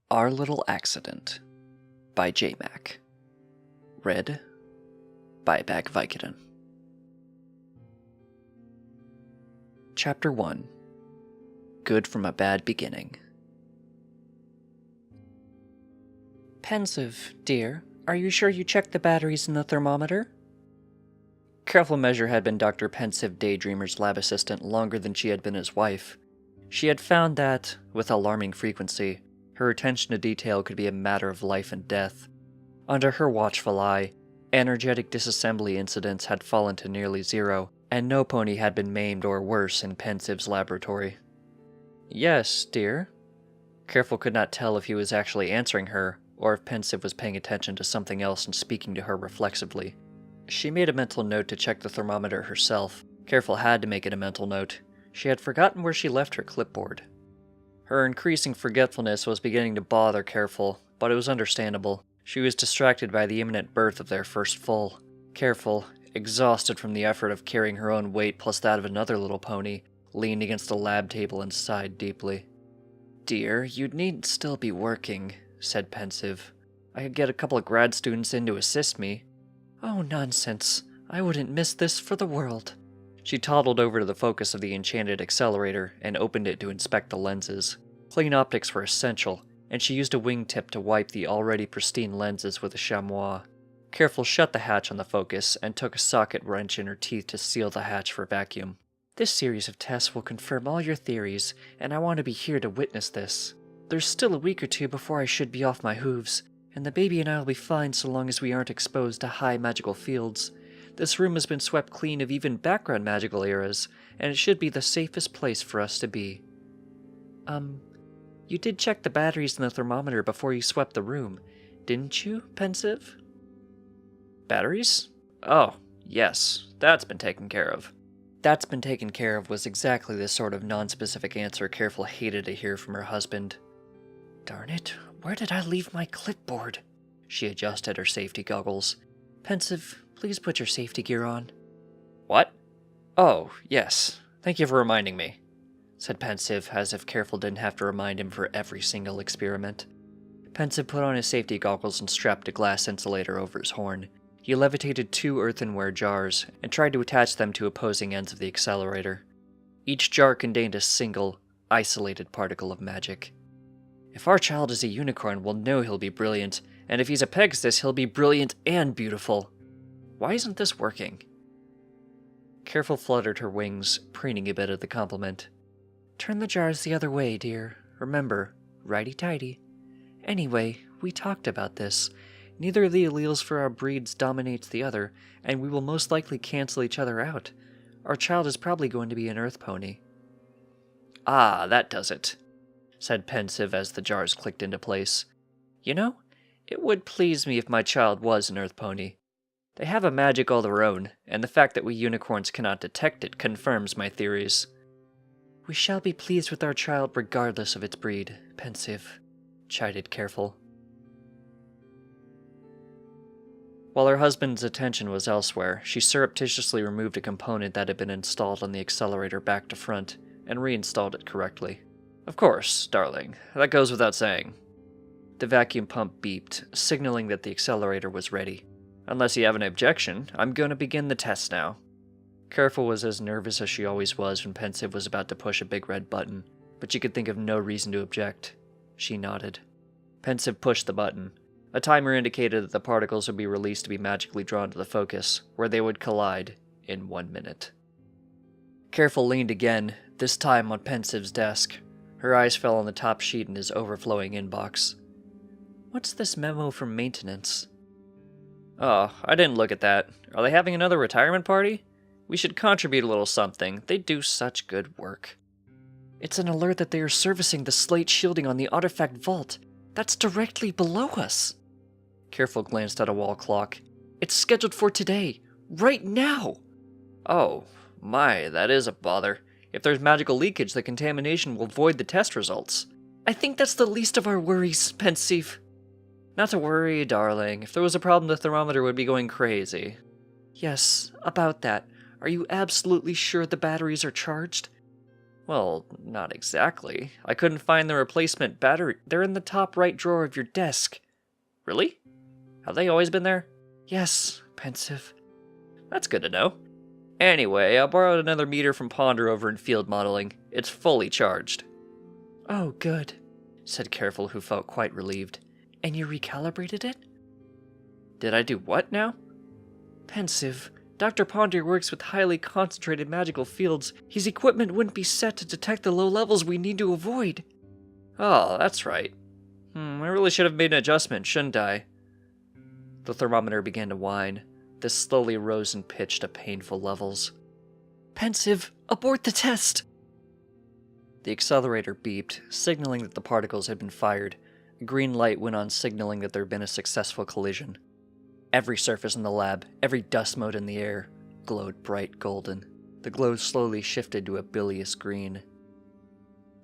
Our Little Accident by JMac. Read by Vicodin. Chapter 1. Good from a Bad Beginning. Pensive, dear, are you sure you checked the batteries in the thermometer? Careful Measure had been Dr. Pensive Daydreamer's lab assistant longer than she had been his wife. She had found that, with alarming frequency, her attention to detail could be a matter of life and death. Under her watchful eye, energetic disassembly incidents had fallen to nearly zero, and no pony had been maimed or worse in Pensive's laboratory. Yes, dear? Careful could not tell if he was actually answering her, or if Pensive was paying attention to something else and speaking to her reflexively. She made a mental note to check the thermometer herself. Careful had to make it a mental note. She had forgotten where she left her clipboard. Her increasing forgetfulness was beginning to bother Careful, but it was understandable. She was distracted by the imminent birth of their first foal. Careful, exhausted from the effort of carrying her own weight plus that of another little pony, leaned against the lab table and sighed deeply. Dear, you needn't still be working, said Pensive. I could get a couple of grad students in to assist me. Oh, nonsense. I wouldn't miss this for the world. She toddled over to the focus of the enchanted accelerator and opened it to inspect the lenses. Clean optics were essential, and she used a wingtip to wipe the already pristine lenses with a chamois. Careful shut the hatch on the focus and took a socket wrench in her teeth to seal the hatch for vacuum. This series of tests will confirm all your theories, and I want to be here to witness this. There's still a week or two before I should be off my hooves, and the baby and I will be fine so long as we aren't exposed to high magical fields. This room has been swept clean of even background magical eras, and it should be the safest place for us to be. You did check the batteries in the thermometer before you swept the room, didn't you, Pensive? Batteries? Oh, yes, that's been taken care of. That's been taken care of was exactly the sort of non-specific answer Careful hated to hear from her husband. Darn it, where did I leave my clipboard? She adjusted her safety goggles. Pensive, please put your safety gear on. What? Oh, yes. Thank you for reminding me, said Pensive, as if Careful didn't have to remind him for every single experiment. Pensive put on his safety goggles and strapped a glass insulator over his horn. He levitated 2 earthenware jars and tried to attach them to opposing ends of the accelerator. Each jar contained a single, isolated particle of magic. If our child is a unicorn, we'll know he'll be brilliant, and if he's a Pegasus, he'll be brilliant and beautiful. Why isn't this working? Careful fluttered her wings, preening a bit at the compliment. Turn the jars the other way, dear. Remember, righty-tighty. Anyway, we talked about this. Neither of the alleles for our breeds dominates the other, and we will most likely cancel each other out. Our child is probably going to be an earth pony. Ah, that does it, said Pensive as the jars clicked into place. You know, it would please me if my child was an earth pony. They have a magic all their own, and the fact that we unicorns cannot detect it confirms my theories. We shall be pleased with our child regardless of its breed, Pensive, chided Careful. While her husband's attention was elsewhere, she surreptitiously removed a component that had been installed on the accelerator back to front, and reinstalled it correctly. Of course, darling, that goes without saying. The vacuum pump beeped, signaling that the accelerator was ready. Unless you have an objection, I'm going to begin the test now. Careful was as nervous as she always was when Pensive was about to push a big red button, but she could think of no reason to object. She nodded. Pensive pushed the button. A timer indicated that the particles would be released to be magically drawn to the focus, where they would collide in 1 minute. Careful leaned again, this time on Pensive's desk. Her eyes fell on the top sheet in his overflowing inbox. What's this memo from maintenance? Oh, I didn't look at that. Are they having another retirement party? We should contribute a little something. They do such good work. It's an alert that they are servicing the slate shielding on the artifact vault. That's directly below us. Careful glanced at a wall clock. It's scheduled for today. Right now. Oh, my, that is a bother. If there's magical leakage, the contamination will void the test results. I think that's the least of our worries, Pensive. Not to worry, darling. If there was a problem, the thermometer would be going crazy. Yes, about that. Are you absolutely sure the batteries are charged? Well, not exactly. I couldn't find the replacement battery. They're in the top right drawer of your desk. Really? Have they always been there? Yes, pensive. That's good to know. Anyway, I borrowed another meter from Ponder over in field modeling. It's fully charged. Oh, good, said Careful, who felt quite relieved. And you recalibrated it? Did I do what now? Pensive. Dr. Ponder works with highly concentrated magical fields. His equipment wouldn't be set to detect the low levels we need to avoid. Oh, that's right. I really should have made an adjustment, shouldn't I? The thermometer began to whine. This slowly rose in pitch to painful levels. Pensive, abort the test! The accelerator beeped, signaling that the particles had been fired. A green light went on, signaling that there had been a successful collision. Every surface in the lab, every dust mote in the air, glowed bright golden. The glow slowly shifted to a bilious green.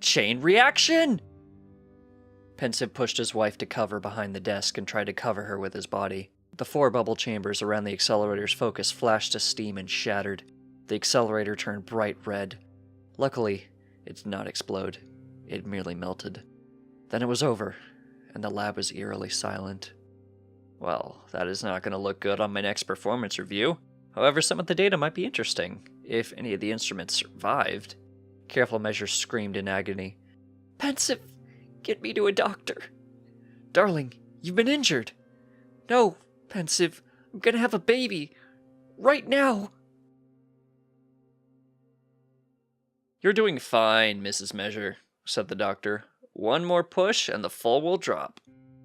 Chain reaction! Pensive pushed his wife to cover behind the desk and tried to cover her with his body. The 4 bubble chambers around the accelerator's focus flashed to steam and shattered. The accelerator turned bright red. Luckily, it did not explode. It merely melted. Then it was over, and the lab was eerily silent. Well, that is not going to look good on my next performance review. However, some of the data might be interesting, if any of the instruments survived. Careful Measure screamed in agony. Pensive, get me to a doctor. Darling, you've been injured. No, Pensive, I'm gonna have a baby. Right now. You're doing fine, Mrs. Measure, said the doctor. One more push and the foal will drop.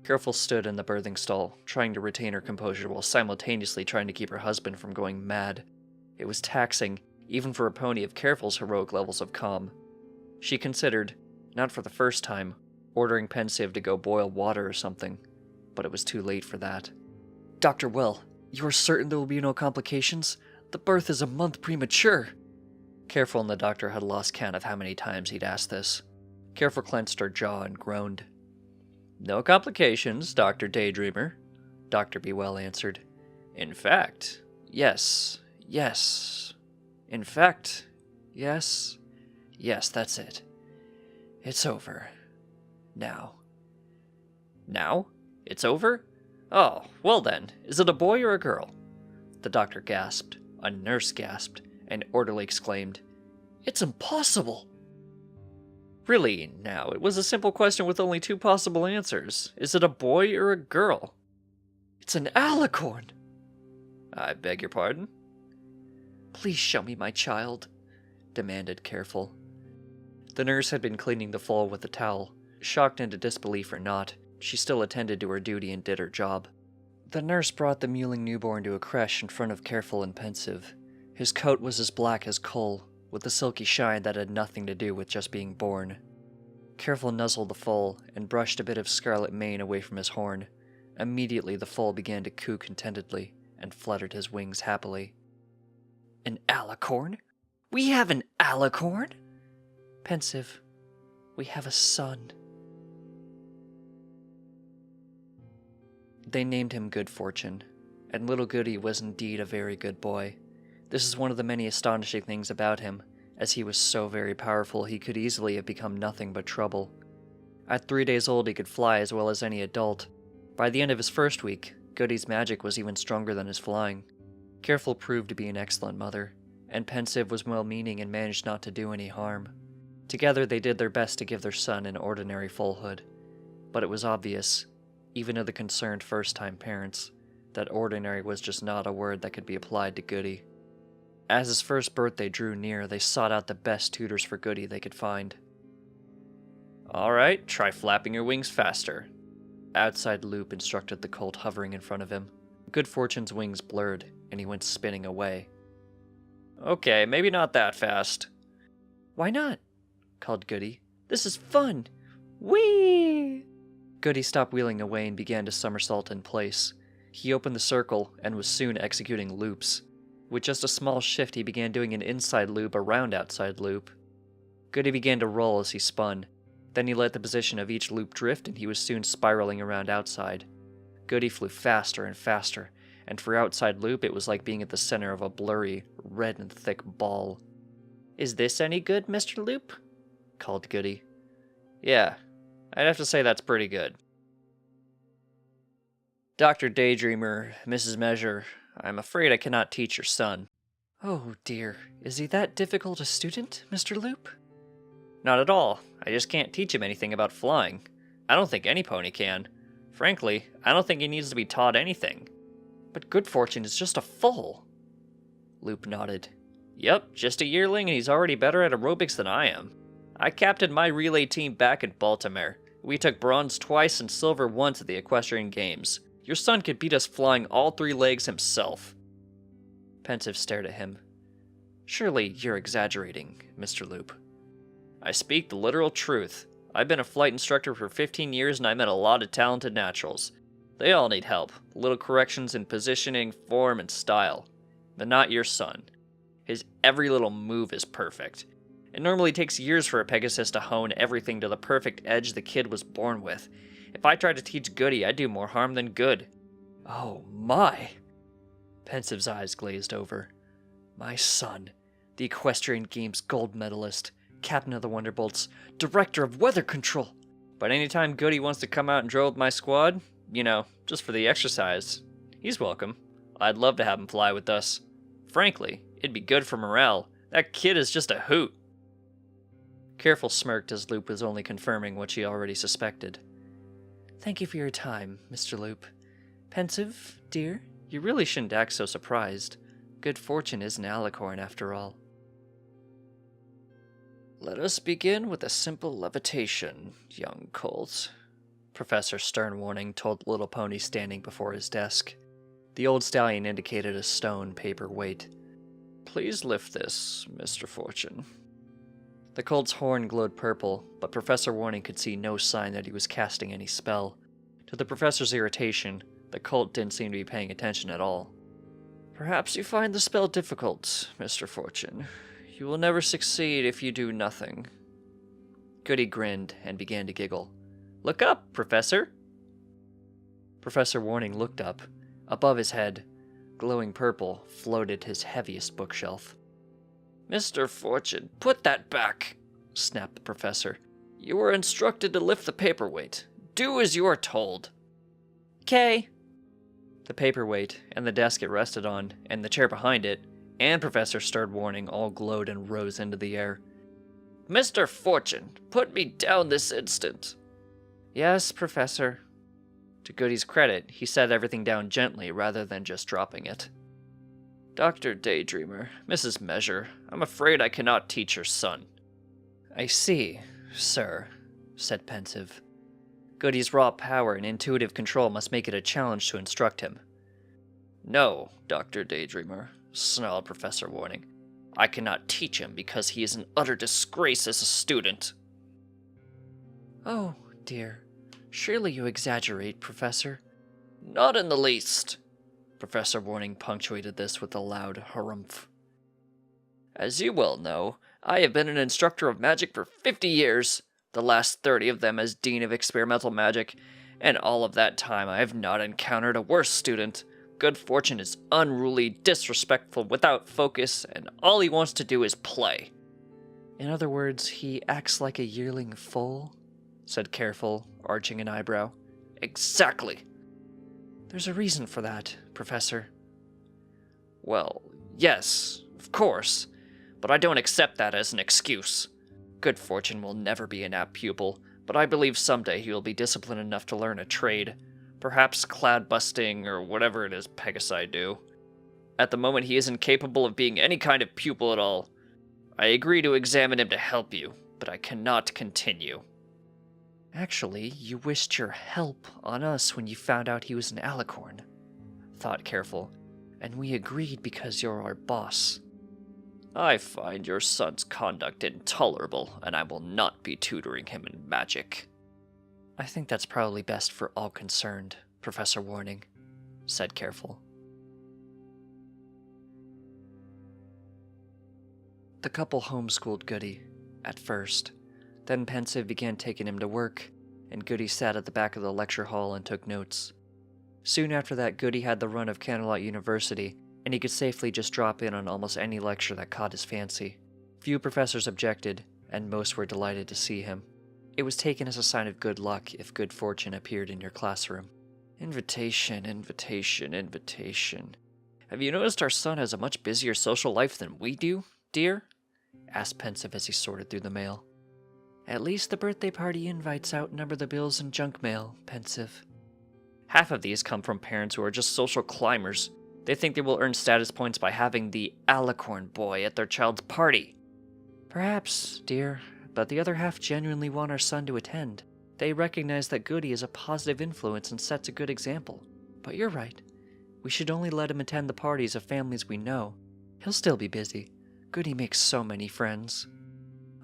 Careful stood in the birthing stall, trying to retain her composure while simultaneously trying to keep her husband from going mad. It was taxing, even for a pony of Careful's heroic levels of calm. She considered, not for the first time, ordering Pensive to go boil water or something, but it was too late for that. Dr. Well, you are certain there will be no complications? The birth is a month premature. Careful and the doctor had lost count of how many times he'd asked this. Careful clenched her jaw and groaned. No complications, Dr. Daydreamer, Dr. Bewell answered. In fact, yes. In fact, yes, that's it. It's over. Now? It's over? Oh, well then, is it a boy or a girl? The doctor gasped, a nurse gasped, and orderly exclaimed, It's impossible! Really, now, it was a simple question with only 2 possible answers. Is it a boy or a girl? It's an alicorn! I beg your pardon? Please show me my child, demanded Careful. The nurse had been cleaning the foal with a towel. Shocked into disbelief or not, she still attended to her duty and did her job. The nurse brought the mewling newborn to a creche in front of Careful and Pensive. His coat was as black as coal, with a silky shine that had nothing to do with just being born. Careful nuzzled the foal and brushed a bit of scarlet mane away from his horn. Immediately the foal began to coo contentedly and fluttered his wings happily. An alicorn? We have an alicorn? Pensive, we have a son. They named him Good Fortune, and little Goody was indeed a very good boy. This is one of the many astonishing things about him, as he was so very powerful he could easily have become nothing but trouble. At 3 days old he could fly as well as any adult. By the end of his first week, Goody's magic was even stronger than his flying. Careful proved to be an excellent mother, and Pensive was well-meaning and managed not to do any harm. Together they did their best to give their son an ordinary foalhood, but it was obvious, even to the concerned first-time parents, that ordinary was just not a word that could be applied to Goody. As his first birthday drew near, they sought out the best tutors for Goody they could find. Alright, try flapping your wings faster. Outside Loop instructed the colt hovering in front of him. Good Fortune's wings blurred, and he went spinning away. Okay, maybe not that fast. Why not? Called Goody. This is fun! Whee! Goody stopped wheeling away and began to somersault in place. He opened the circle and was soon executing loops. With just a small shift, he began doing an inside loop around outside loop. Goody began to roll as he spun. Then he let the position of each loop drift, and he was soon spiraling around outside. Goody flew faster and faster, and for outside loop it was like being at the center of a blurry, red and thick ball. Is this any good, Mr. Loop? called Goody. Yeah, I'd have to say that's pretty good. Dr. Daydreamer, Mrs. Measure, I'm afraid I cannot teach your son. Oh dear, is he that difficult a student, Mr. Loop? Not at all. I just can't teach him anything about flying. I don't think any pony can. Frankly, I don't think he needs to be taught anything. But Good Fortune is just a foal. Loop nodded. Yep, just a yearling and he's already better at aerobics than I am. I captained my relay team back in Baltimore. We took bronze twice and silver once at the equestrian games. Your son could beat us flying all 3 legs himself. Pensive stared at him. Surely you're exaggerating, Mr. Loop. I speak the literal truth. I've been a flight instructor for 15 years and I met a lot of talented naturals. They all need help, little corrections in positioning, form, and style. But not your son. His every little move is perfect. It normally takes years for a Pegasus to hone everything to the perfect edge the kid was born with. If I tried to teach Goody, I'd do more harm than good. Oh my! Pensive's eyes glazed over. My son, the Equestrian Games gold medalist, captain of the Wonderbolts, director of weather control. But anytime Goody wants to come out and drill with my squad, just for the exercise, he's welcome. I'd love to have him fly with us. Frankly, it'd be good for morale. That kid is just a hoot. Careful smirked as Loop was only confirming what she already suspected. Thank you for your time, Mr. Loop. Pensive, dear, you really shouldn't act so surprised. Good Fortune is an alicorn after all. Let us begin with a simple levitation, young colt, Professor Stern Warning told Little Pony standing before his desk. The old stallion indicated a stone paper weight. Please lift this, Mr. Fortune. The colt's horn glowed purple, but Professor Warning could see no sign that he was casting any spell. To the professor's irritation, the colt didn't seem to be paying attention at all. Perhaps you find the spell difficult, Mr. Fortune. You will never succeed if you do nothing. Goody grinned and began to giggle. Look up, Professor! Professor Warning looked up. Above his head, glowing purple, floated his heaviest bookshelf. Mr. Fortune, put that back, snapped the professor. You were instructed to lift the paperweight. Do as you are told. 'Kay. The paperweight, and the desk it rested on, and the chair behind it, and Professor Stern Warning all glowed and rose into the air. Mr. Fortune, put me down this instant. Yes, Professor. To Goody's credit, he set everything down gently rather than just dropping it. Dr. Daydreamer, Mrs. Measure, I'm afraid I cannot teach your son. I see, sir, said Pensive. Goody's raw power and intuitive control must make it a challenge to instruct him. No, Dr. Daydreamer, snarled Professor Warning. I cannot teach him because he is an utter disgrace as a student. Oh, dear. Surely you exaggerate, Professor. Not in the least. Professor Warning punctuated this with a loud harumph. As you well know, I have been an instructor of magic for 50 years, the last 30 of them as Dean of Experimental Magic, and all of that time I have not encountered a worse student. Good Fortune is unruly, disrespectful, without focus, and all he wants to do is play. In other words, he acts like a yearling foal? Said Careful, arching an eyebrow. Exactly. There's a reason for that, Professor. Well, yes, of course, but I don't accept that as an excuse. Good Fortune will never be an apt pupil, but I believe someday he will be disciplined enough to learn a trade. Perhaps cloud busting or whatever it is Pegasi do. At the moment he isn't capable of being any kind of pupil at all. I agree to examine him to help you, but I cannot continue. Actually, you wished your help on us when you found out he was an alicorn, thought Careful, and we agreed because you're our boss. I find your son's conduct intolerable, and I will not be tutoring him in magic. I think that's probably best for all concerned, Professor Warning, said Careful. The couple homeschooled Goody, at first. Then Pensive began taking him to work, and Goody sat at the back of the lecture hall and took notes. Soon after that, Goody had the run of Canterlot University, and he could safely just drop in on almost any lecture that caught his fancy. Few professors objected, and most were delighted to see him. It was taken as a sign of good luck if good fortune appeared in your classroom. Invitation, invitation, invitation. Have you noticed our son has a much busier social life than we do, dear? Asked Pensive as he sorted through the mail. At least the birthday party invites outnumber the bills and junk mail, Pensive. Half of these come from parents who are just social climbers. They think they will earn status points by having the alicorn boy at their child's party. Perhaps, dear, but the other half genuinely want our son to attend. They recognize that Goody is a positive influence and sets a good example. But you're right. We should only let him attend the parties of families we know. He'll still be busy. Goody makes so many friends.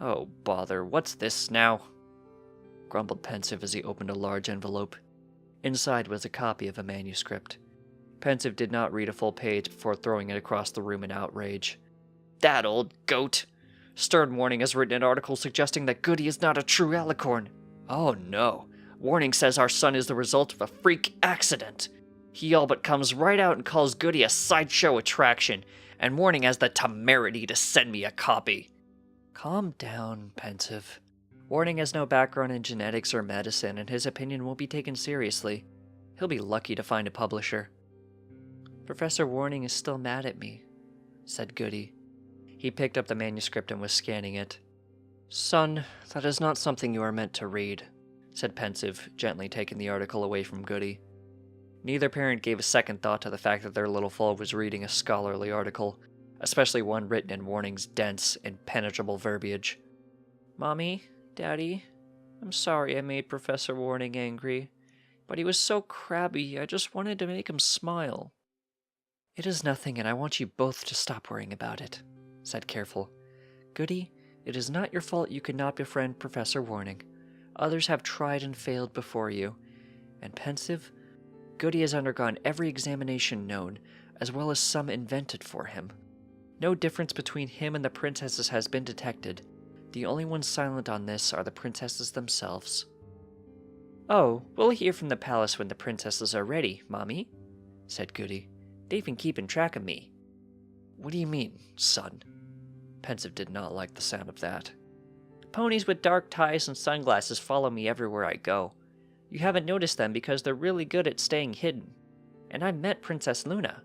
Oh, bother, what's this now? Grumbled Pensive as he opened a large envelope. Inside was a copy of a manuscript. Pensive did not read a full page before throwing it across the room in outrage. That old goat! Stern Warning has written an article suggesting that Goody is not a true alicorn. Oh no. Warning says our son is the result of a freak accident. He all but comes right out and calls Goody a sideshow attraction, and Warning has the temerity to send me a copy. Calm down, Pensive. Warning has no background in genetics or medicine, and his opinion won't be taken seriously. He'll be lucky to find a publisher. Professor Warning is still mad at me, said Goody. He picked up the manuscript and was scanning it. Son, that is not something you are meant to read, said Pensive, gently taking the article away from Goody. Neither parent gave a second thought to the fact that their little foal was reading a scholarly article, especially one written in Warning's dense, impenetrable verbiage. Mommy, Daddy, I'm sorry I made Professor Warning angry, but he was so crabby, I just wanted to make him smile. It is nothing, and I want you both to stop worrying about it, said Careful. Goody, it is not your fault you could not befriend Professor Warning. Others have tried and failed before you. And Pensive, Goody has undergone every examination known, as well as some invented for him. No difference between him and the princesses has been detected. The only ones silent on this are the princesses themselves. Oh, we'll hear from the palace when the princesses are ready, Mommy, said Goody. They've been keeping track of me. What do you mean, son? Pensive did not like the sound of that. Ponies with dark ties and sunglasses follow me everywhere I go. You haven't noticed them because they're really good at staying hidden. And I met Princess Luna.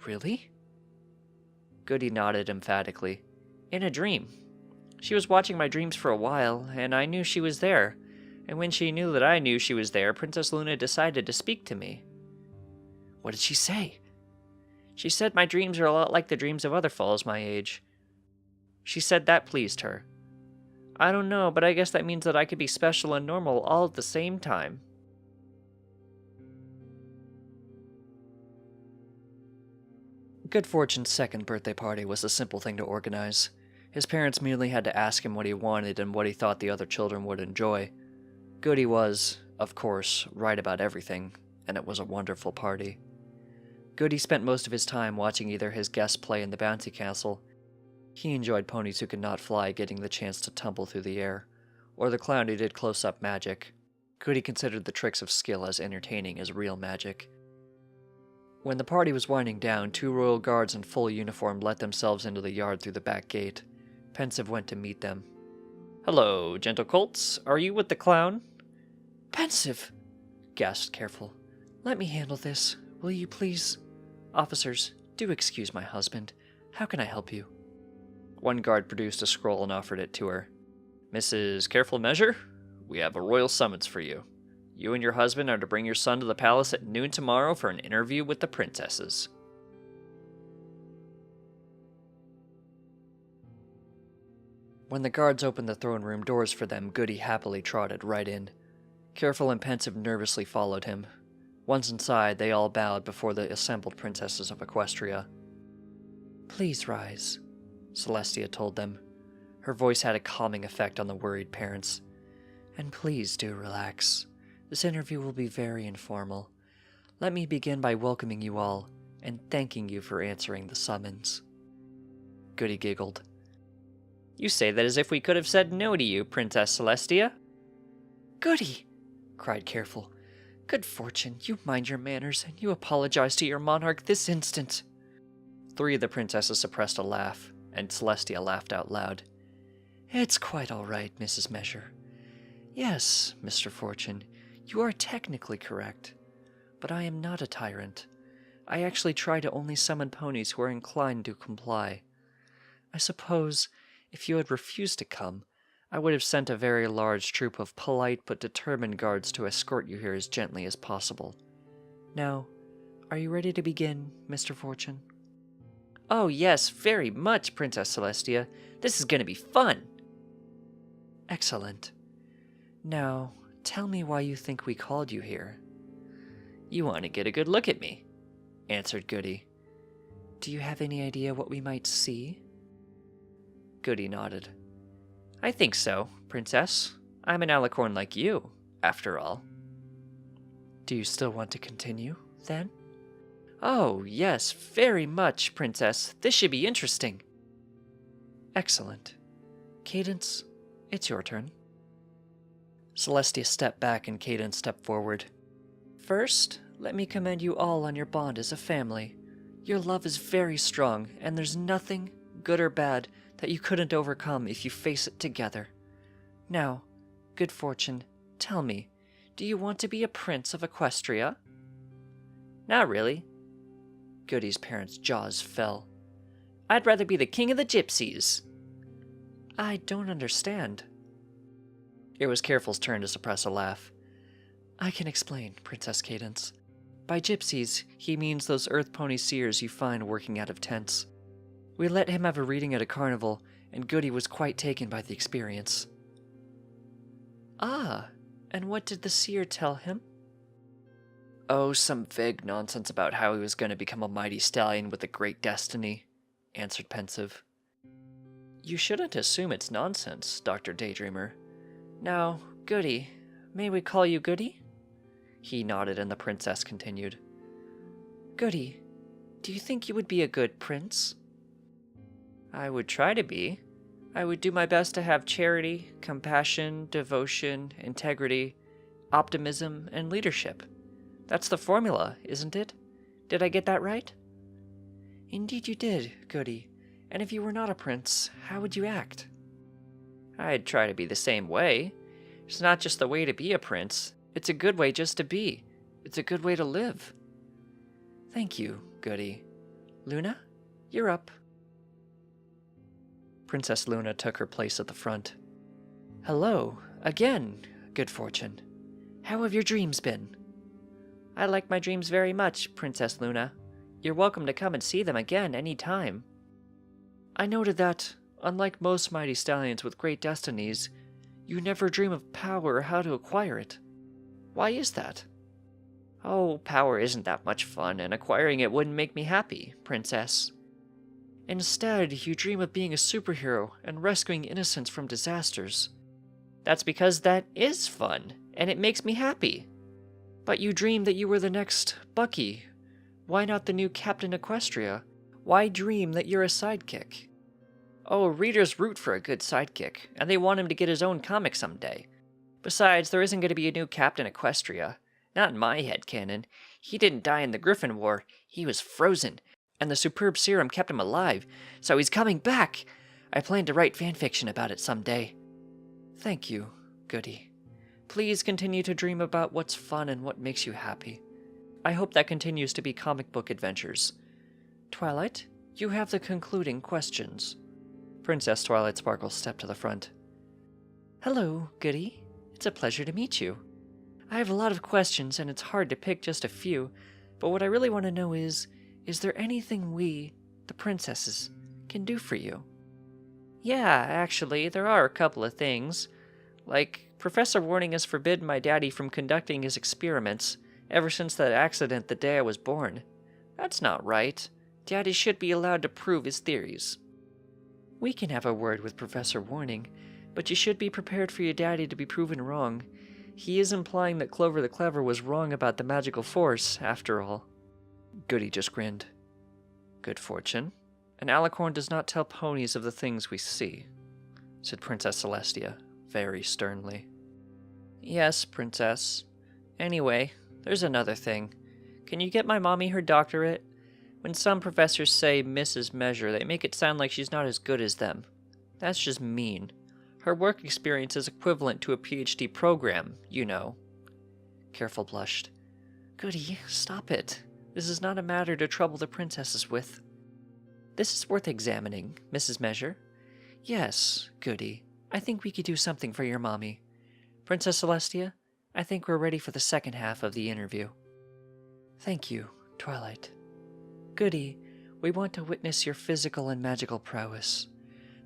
Really? Goody nodded emphatically. In a dream. She was watching my dreams for a while, and I knew she was there. And when she knew that I knew she was there, Princess Luna decided to speak to me. What did she say? She said my dreams are a lot like the dreams of other foals my age. She said that pleased her. I don't know, but I guess that means that I could be special and normal all at the same time. Good Fortune's second birthday party was a simple thing to organize. His parents merely had to ask him what he wanted and what he thought the other children would enjoy. Goody was, of course, right about everything, and it was a wonderful party. Goody spent most of his time watching either his guests play in the bouncy castle. He enjoyed ponies who could not fly getting the chance to tumble through the air, or the clown who did close-up magic. Goody considered the tricks of skill as entertaining as real magic. When the party was winding down, 2 royal guards in full uniform let themselves into the yard through the back gate. Pensive went to meet them. Hello, gentle colts. Are you with the clown? Pensive, gasped Careful. Let me handle this, will you please? Officers, do excuse my husband. How can I help you? One guard produced a scroll and offered it to her. Mrs. Careful Measure, we have a royal summons for you. You and your husband are to bring your son to the palace at noon tomorrow for an interview with the princesses. When the guards opened the throne room doors for them, Goody happily trotted right in. Careful and Pensive nervously followed him. Once inside, they all bowed before the assembled princesses of Equestria. Please rise, Celestia told them. Her voice had a calming effect on the worried parents. And please do relax. This interview will be very informal. Let me begin by welcoming you all, and thanking you for answering the summons. Goody giggled. You say that as if we could have said no to you, Princess Celestia. Goody, cried Careful. Good Fortune, you mind your manners, and you apologize to your monarch this instant. 3 of the princesses suppressed a laugh, and Celestia laughed out loud. It's quite all right, Mrs. Measure. Yes, Mr. Fortune, you are technically correct. But I am not a tyrant. I actually try to only summon ponies who are inclined to comply. I suppose, if you had refused to come, I would have sent a very large troop of polite but determined guards to escort you here as gently as possible. Now, are you ready to begin, Mr. Fortune? Oh yes, very much, Princess Celestia. This is going to be fun. Excellent. Now, tell me why you think we called you here. You want to get a good look at me, answered Goody. Do you have any idea what we might see? Goody nodded. I think so, Princess. I'm an alicorn like you, after all. Do you still want to continue, then? Oh, yes, very much, Princess. This should be interesting. Excellent. Cadence, it's your turn. Celestia stepped back and Cadence stepped forward. First, let me commend you all on your bond as a family. Your love is very strong, and there's nothing, good or bad, that you couldn't overcome if you face it together. Now, Good Fortune, tell me, do you want to be a prince of Equestria? Not really. Goody's parents' jaws fell. I'd rather be the king of the gypsies. I don't understand. It was Careful's turn to suppress a laugh. I can explain, Princess Cadence. By gypsies, he means those earth pony seers you find working out of tents. We let him have a reading at a carnival, and Goody was quite taken by the experience. Ah, and what did the seer tell him? Oh, some vague nonsense about how he was going to become a mighty stallion with a great destiny, answered Pensive. You shouldn't assume it's nonsense, Dr. Daydreamer. Now, Goody, may we call you Goody? He nodded and the princess continued. Goody, do you think you would be a good prince? I would try to be. I would do my best to have charity, compassion, devotion, integrity, optimism, and leadership. That's the formula, isn't it? Did I get that right? Indeed you did, Goody. And if you were not a prince, how would you act? I'd try to be the same way. It's not just the way to be a prince. It's a good way just to be. It's a good way to live. Thank you, Goody. Luna, you're up. Princess Luna took her place at the front. Hello, again, Good Fortune. How have your dreams been? I like my dreams very much, Princess Luna. You're welcome to come and see them again any time. I noted that, unlike most mighty stallions with great destinies, you never dream of power or how to acquire it. Why is that? Oh, power isn't that much fun, and acquiring it wouldn't make me happy, Princess. Instead, you dream of being a superhero and rescuing innocents from disasters. That's because that is fun, and it makes me happy. But you dream that you were the next Bucky. Why not the new Captain Equestria? Why dream that you're a sidekick? Oh, readers root for a good sidekick, and they want him to get his own comic someday. Besides, there isn't going to be a new Captain Equestria. Not in my headcanon. He didn't die in the Griffin War. He was frozen, and the superb serum kept him alive, so he's coming back. I plan to write fanfiction about it someday. Thank you, Goody. Please continue to dream about what's fun and what makes you happy. I hope that continues to be comic book adventures. Twilight, you have the concluding questions. Princess Twilight Sparkle stepped to the front. Hello, Goody. It's a pleasure to meet you. I have a lot of questions, and it's hard to pick just a few, but what I really want to know is there anything we, the princesses, can do for you? Yeah, actually, there are a couple of things. Like, Professor Warning has forbidden my daddy from conducting his experiments ever since that accident the day I was born. That's not right. Daddy should be allowed to prove his theories. We can have a word with Professor Warning, but you should be prepared for your daddy to be proven wrong. He is implying that Clover the Clever was wrong about the magical force, after all. Goody just grinned. Good Fortune. An alicorn does not tell ponies of the things we see, said Princess Celestia, very sternly. Yes, Princess. Anyway, there's another thing. Can you get my mommy her doctorate? When some professors say Mrs. Measure, they make it sound like she's not as good as them. That's just mean. Her work experience is equivalent to a PhD program, you know. Careful blushed. Goody, stop it. This is not a matter to trouble the princesses with. This is worth examining, Mrs. Measure. Yes, Goody. I think we could do something for your mommy. Princess Celestia, I think we're ready for the second half of the interview. Thank you, Twilight. Goody, we want to witness your physical and magical prowess.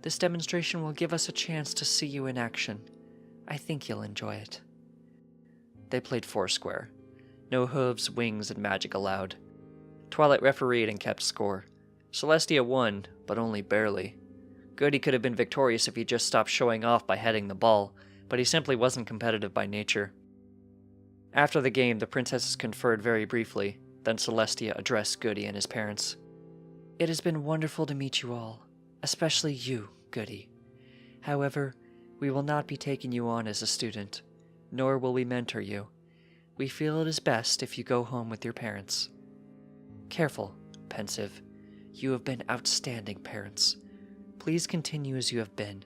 This demonstration will give us a chance to see you in action. I think you'll enjoy it. They played Foursquare. No hooves, wings, and magic allowed. Twilight refereed and kept score. Celestia won, but only barely. Goody could have been victorious if he just stopped showing off by heading the ball, but he simply wasn't competitive by nature. After the game, the princesses conferred very briefly, then Celestia addressed Goody and his parents. It has been wonderful to meet you all, especially you, Goody. However, we will not be taking you on as a student, nor will we mentor you. We feel it is best if you go home with your parents. Careful, Pensive. You have been outstanding parents. Please continue as you have been.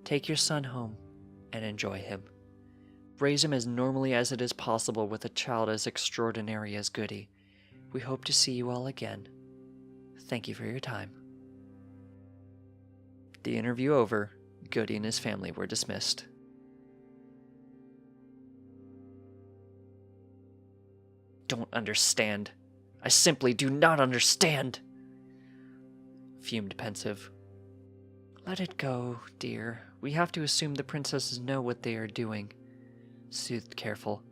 Take your son home and enjoy him. Raise him as normally as it is possible with a child as extraordinary as Goody. We hope to see you all again. Thank you for your time. The interview over, Goody and his family were dismissed. Don't understand. I simply do not understand, fumed Pensive. Let it go, dear. We have to assume the princesses know what they are doing, soothed Careful.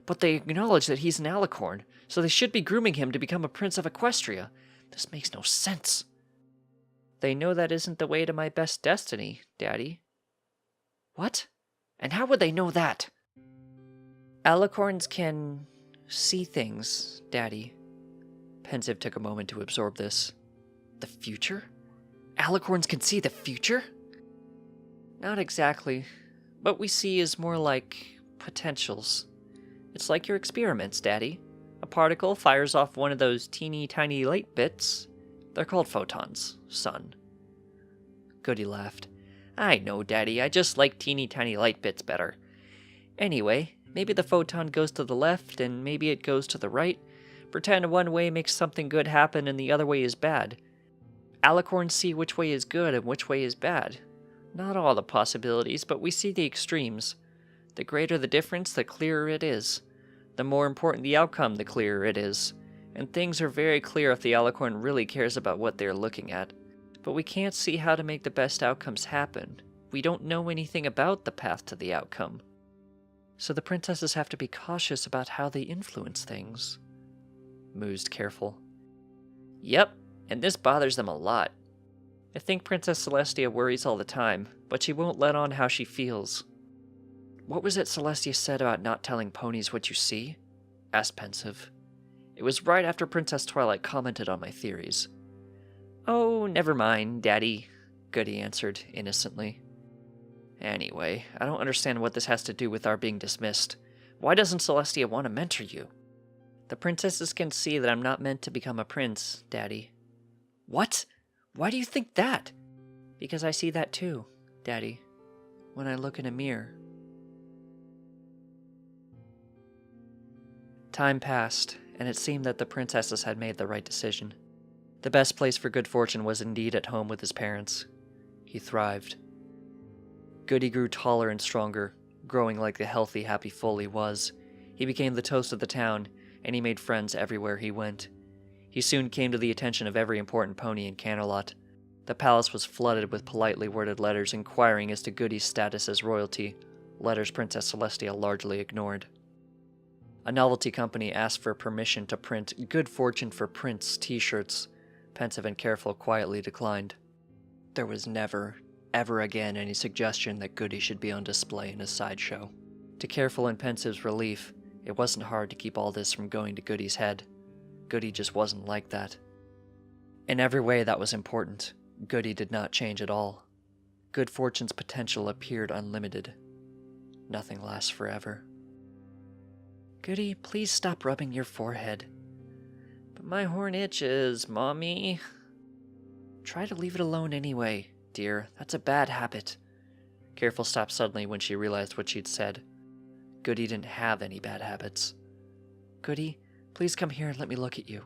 But they acknowledge that he's an alicorn, so they should be grooming him to become a prince of Equestria. This makes no sense. They know that isn't the way to my best destiny, Daddy. What? And how would they know that? Alicorns can see things, Daddy. Pensive took a moment to absorb this. The future? Alicorns can see the future? Not exactly. What we see is more like potentials. It's like your experiments, Daddy. A particle fires off one of those teeny tiny light bits. They're called photons, son. Goody laughed. I know, Daddy. I just like teeny tiny light bits better. Anyway, maybe the photon goes to the left and maybe it goes to the right. Pretend one way makes something good happen and the other way is bad. Alicorns see which way is good and which way is bad. Not all the possibilities, but we see the extremes. The greater the difference, the clearer it is. The more important the outcome, the clearer it is. And things are very clear if the alicorn really cares about what they're looking at. But we can't see how to make the best outcomes happen. We don't know anything about the path to the outcome. So the princesses have to be cautious about how they influence things, mused Careful. Yep, and this bothers them a lot. I think Princess Celestia worries all the time, but she won't let on how she feels. What was it Celestia said about not telling ponies what you see? Asked Pensive. It was right after Princess Twilight commented on my theories. Oh, never mind, Daddy, Goody answered innocently. Anyway, I don't understand what this has to do with our being dismissed. Why doesn't Celestia want to mentor you? The princesses can see that I'm not meant to become a prince, Daddy. What? Why do you think that? Because I see that too, Daddy, when I look in a mirror. Time passed, and it seemed that the princesses had made the right decision. The best place for Good Fortune was indeed at home with his parents. He thrived. Goody grew taller and stronger, growing like the healthy, happy foal he was. He became the toast of the town, and he made friends everywhere he went. He soon came to the attention of every important pony in Canterlot. The palace was flooded with politely worded letters inquiring as to Goody's status as royalty, letters Princess Celestia largely ignored. A novelty company asked for permission to print Good Fortune for Prince t-shirts. Pensive and Careful quietly declined. There was never, ever again any suggestion that Goody should be on display in a sideshow. To Careful and Pensive's relief, it wasn't hard to keep all this from going to Goody's head. Goody just wasn't like that. In every way that was important, Goody did not change at all. Good Fortune's potential appeared unlimited. Nothing lasts forever. Goody, please stop rubbing your forehead. But my horn itches, Mommy. Try to leave it alone anyway, dear. That's a bad habit. Careful stopped suddenly when she realized what she'd said. Goody didn't have any bad habits. Goody, please come here and let me look at you.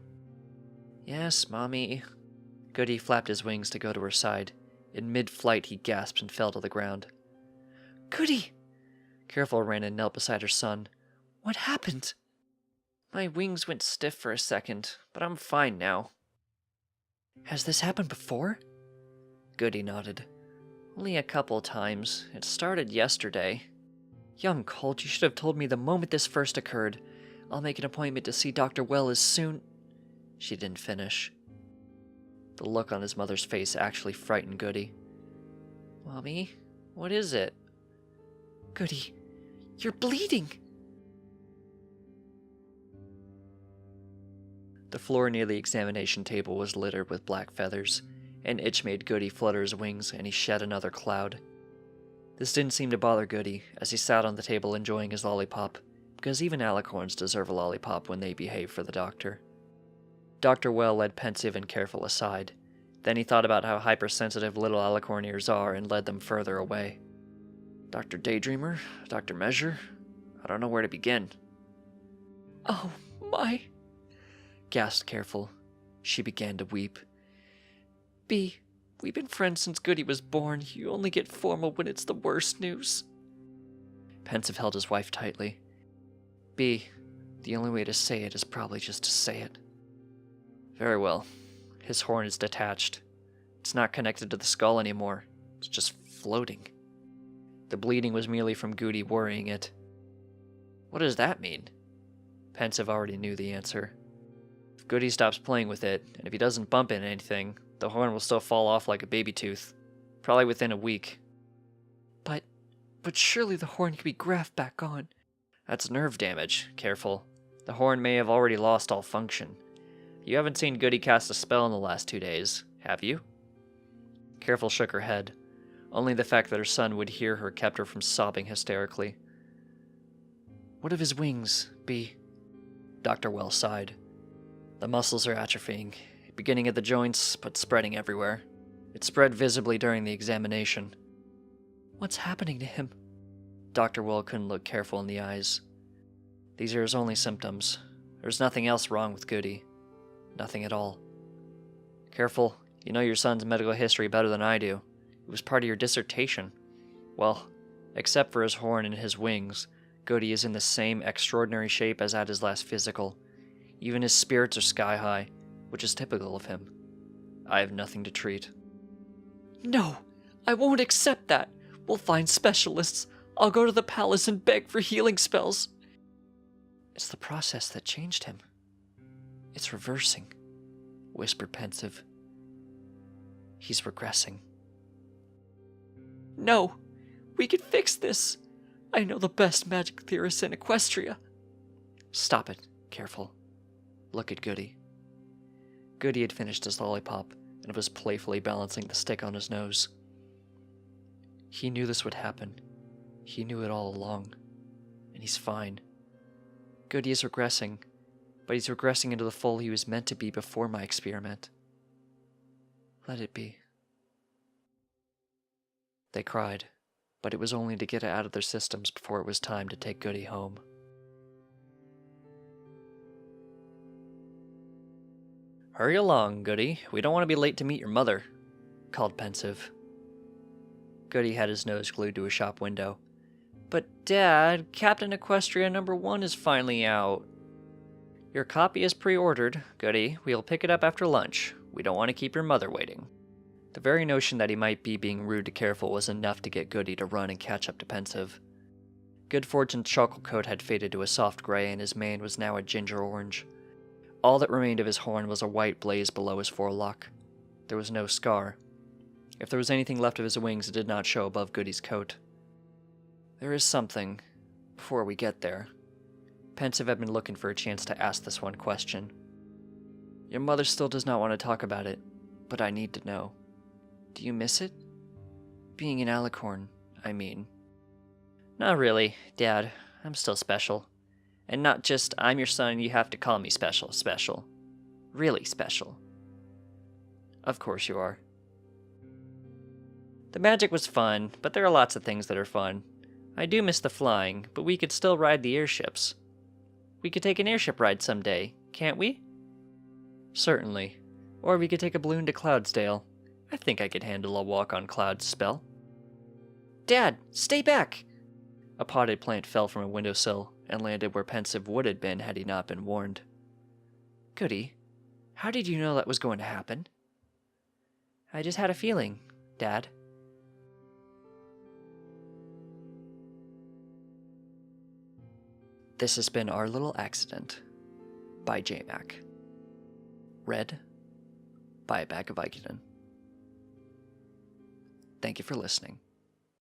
Yes, Mommy. Goody flapped his wings to go to her side. In mid-flight, he gasped and fell to the ground. Goody! Careful ran and knelt beside her son. What happened? My wings went stiff for a second, but I'm fine now. Has this happened before? Goody nodded. Only a couple times. It started yesterday. Young colt, you should have told me the moment this first occurred. I'll make an appointment to see Dr. Well as soon... She didn't finish. The look on his mother's face actually frightened Goody. Mommy, what is it? Goody, you're bleeding! The floor near the examination table was littered with black feathers. An itch made Goody flutter his wings, and he shed another cloud. This didn't seem to bother Goody, as he sat on the table enjoying his lollipop, because even alicorns deserve a lollipop when they behave for the doctor. Dr. Well led Pensive and Careful aside. Then he thought about how hypersensitive little alicorn ears are and led them further away. Dr. Daydreamer? Dr. Measure? I don't know where to begin. Oh, my... gasped Careful. She began to weep. B, we've been friends since Goody was born. You only get formal when it's the worst news. Pensive held his wife tightly. B, the only way to say it is probably just to say it. Very well. His horn is detached. It's not connected to the skull anymore. It's just floating. The bleeding was merely from Goody worrying it. What does that mean? Pensive already knew the answer. If Goody stops playing with it, and if he doesn't bump into anything, the horn will still fall off like a baby tooth. Probably within a week. But surely the horn can be grafted back on. That's nerve damage. Careful. The horn may have already lost all function. You haven't seen Goody cast a spell in the last 2 days, have you? Careful shook her head. Only the fact that her son would hear her kept her from sobbing hysterically. What of his wings, B? Dr. Well sighed. The muscles are atrophying, beginning at the joints, but spreading everywhere. It spread visibly during the examination. What's happening to him? Dr. Well couldn't look Careful in the eyes. These are his only symptoms. There's nothing else wrong with Goody. Nothing at all. Careful, you know your son's medical history better than I do. It was part of your dissertation. Well, except for his horn and his wings, Goody is in the same extraordinary shape as at his last physical. Even his spirits are sky high, which is typical of him. I have nothing to treat. No, I won't accept that. We'll find specialists. I'll go to the palace and beg for healing spells. It's the process that changed him. It's reversing, whispered Pensive. He's regressing. No, we can fix this. I know the best magic theorists in Equestria. Stop it, Careful. Look at Goody. Goody had finished his lollipop and was playfully balancing the stick on his nose. He knew this would happen. He knew it all along. And he's fine. Goody is regressing, but he's regressing into the foal he was meant to be before my experiment. Let it be. They cried, but it was only to get it out of their systems before it was time to take Goody home. Hurry along, Goody. We don't want to be late to meet your mother, called Pensive. Goody had his nose glued to a shop window. But, Dad, Captain Equestria #1 is finally out. Your copy is pre-ordered, Goody. We'll pick it up after lunch. We don't want to keep your mother waiting. The very notion that he might be being rude to Careful was enough to get Goody to run and catch up to Pensive. Good Fortune's chocolate coat had faded to a soft gray, and his mane was now a ginger orange. All that remained of his horn was a white blaze below his forelock. There was no scar. If there was anything left of his wings, it did not show above Goody's coat. There is something. Before we get there. Pensive had been looking for a chance to ask this one question. Your mother still does not want to talk about it, but I need to know. Do you miss it? Being an alicorn, I mean. Not really, Dad. I'm still special. And not just, I'm your son, you have to call me special. Really special. Of course you are. The magic was fun, but there are lots of things that are fun. I do miss the flying, but we could still ride the airships. We could take an airship ride someday, can't we? Certainly. Or we could take a balloon to Cloudsdale. I think I could handle a walk on clouds spell. Dad, stay back! A potted plant fell from a windowsill and landed where Pensive would have been had he not been warned. Goody, how did you know that was going to happen? I just had a feeling, Dad. This has been Our Little Accident by JMac. Read by a bag of Vicodin. Thank you for listening.